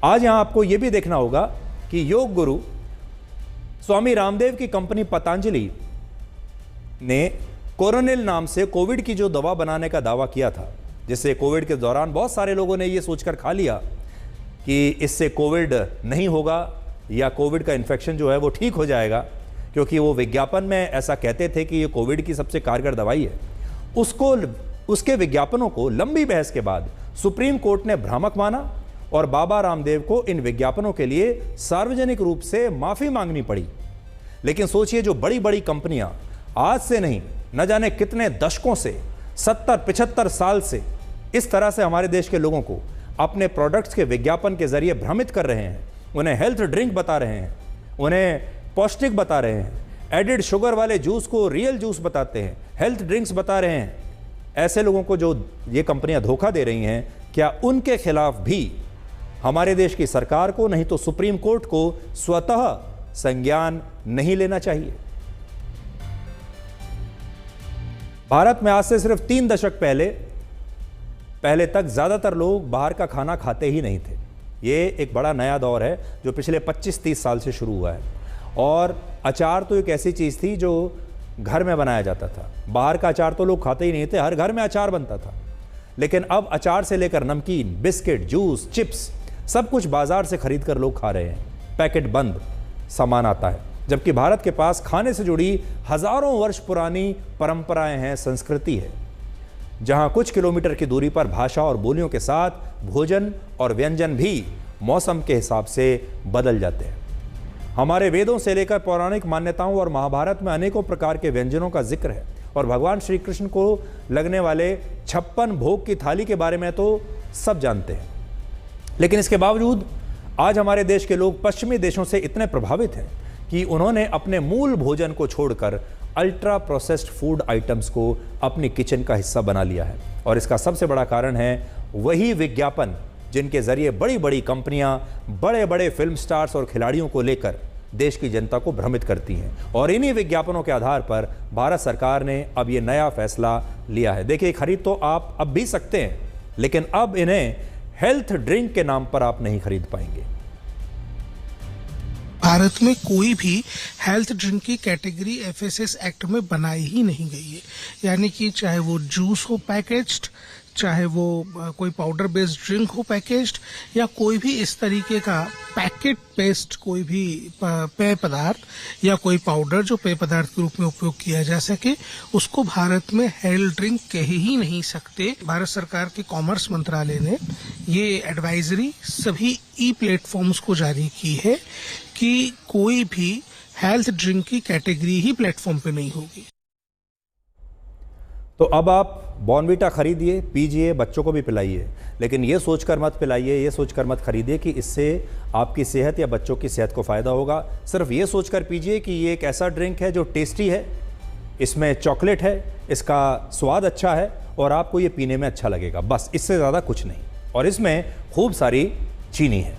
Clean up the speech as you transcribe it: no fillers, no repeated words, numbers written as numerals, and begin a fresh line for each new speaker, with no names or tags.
आज यहां आपको यह भी देखना होगा कि योग गुरु स्वामी रामदेव की कंपनी पतंजलि ने कोरोनिल नाम से कोविड की जो दवा बनाने का दावा किया था, जिससे कोविड के दौरान बहुत सारे लोगों ने यह सोचकर खा लिया कि इससे कोविड नहीं होगा या कोविड का इन्फेक्शन जो है वो ठीक हो जाएगा, क्योंकि वो विज्ञापन में ऐसा कहते थे कि ये कोविड की सबसे कारगर दवाई है। उसके विज्ञापनों को लंबी बहस के बाद सुप्रीम कोर्ट ने भ्रामक माना और बाबा रामदेव को इन विज्ञापनों के लिए सार्वजनिक रूप से माफी मांगनी पड़ी। लेकिन सोचिए, जो बड़ी बड़ी कंपनियां आज से नहीं न जाने कितने दशकों से 70-75 साल से इस तरह से हमारे देश के लोगों को अपने प्रोडक्ट्स के विज्ञापन के जरिए भ्रमित कर रहे हैं, उन्हें हेल्थ ड्रिंक बता रहे हैं, उन्हें पौष्टिक बता रहे हैं, एडिड शुगर वाले जूस को रियल जूस बताते हैं, हेल्थ ड्रिंक्स बता रहे हैं, ऐसे लोगों को जो ये कंपनियां धोखा दे रही हैं, क्या उनके खिलाफ भी हमारे देश की सरकार को नहीं तो सुप्रीम कोर्ट को स्वतः संज्ञान नहीं लेना चाहिए? भारत में आज से सिर्फ 3 दशक पहले तक ज्यादातर लोग बाहर का खाना खाते ही नहीं थे। ये एक बड़ा नया दौर है जो पिछले 25-30 साल से शुरू हुआ है। और अचार तो एक ऐसी चीज थी जो घर में बनाया जाता था। बाहर का अचार तो लोग खाते ही नहीं थे, हर घर में अचार बनता था। लेकिन अब अचार से लेकर नमकीन, बिस्किट, जूस, चिप्स, सब कुछ बाजार से खरीद कर लोग खा रहे हैं। पैकेट बंद सामान आता है, जबकि भारत के पास खाने से जुड़ी हजारों वर्ष पुरानी परंपराएं हैं, संस्कृति है, जहां कुछ किलोमीटर की दूरी पर भाषा और बोलियों के साथ भोजन और व्यंजन भी मौसम के हिसाब से बदल जाते हैं। हमारे वेदों से लेकर पौराणिक मान्यताओं और महाभारत में अनेकों प्रकार के व्यंजनों का जिक्र है और भगवान श्री कृष्ण को लगने वाले 56 भोग की थाली के बारे में तो सब जानते हैं। लेकिन इसके बावजूद आज हमारे देश के लोग पश्चिमी देशों से इतने प्रभावित हैं कि उन्होंने अपने मूल भोजन को छोड़कर अल्ट्रा प्रोसेस्ड फूड आइटम्स को अपनी किचन का हिस्सा बना लिया है। और इसका सबसे बड़ा कारण है वही विज्ञापन जिनके जरिए बड़ी बड़ी कंपनियां बड़े बड़े फिल्म स्टार्स और खिलाड़ियों को लेकर देश की जनता को भ्रमित करती हैं। और इन्हीं विज्ञापनों के आधार पर भारत सरकार ने अब ये नया फैसला लिया है। देखिए, खरीद तो आप अब भी सकते हैं, लेकिन अब इन्हें हेल्थ ड्रिंक के नाम पर आप नहीं खरीद पाएंगे।
भारत में कोई भी हेल्थ ड्रिंक की कैटेगरी एफएसएस एक्ट में बनाई ही नहीं गई है। यानी कि चाहे वो जूस हो पैकेज्ड, चाहे वो कोई पाउडर बेस्ड ड्रिंक हो पैकेज्ड, या कोई भी इस तरीके का पैकेट बेस्ड कोई भी पेय पदार्थ या कोई पाउडर जो पेय पदार्थ के रूप में उपयोग किया जा सके, उसको भारत में हेल्थ ड्रिंक कह ही नहीं सकते। भारत सरकार के कॉमर्स मंत्रालय ने ये एडवाइजरी सभी ई प्लेटफॉर्म्स को जारी की है कि कोई भी हेल्थ ड्रिंक की कैटेगरी ही प्लेटफॉर्म पे नहीं होगी।
तो अब आप बॉर्नवीटा खरीदिए, पीजिए, बच्चों को भी पिलाइए, लेकिन ये सोचकर मत पिलाइए, ये सोचकर मत खरीदिए कि इससे आपकी सेहत या बच्चों की सेहत को फ़ायदा होगा। सिर्फ ये सोचकर पीजिए कि ये एक ऐसा ड्रिंक है जो टेस्टी है, इसमें चॉकलेट है, इसका स्वाद अच्छा है और आपको ये पीने में अच्छा लगेगा, बस, इससे ज़्यादा कुछ नहीं। और इसमें खूब सारी चीनी है।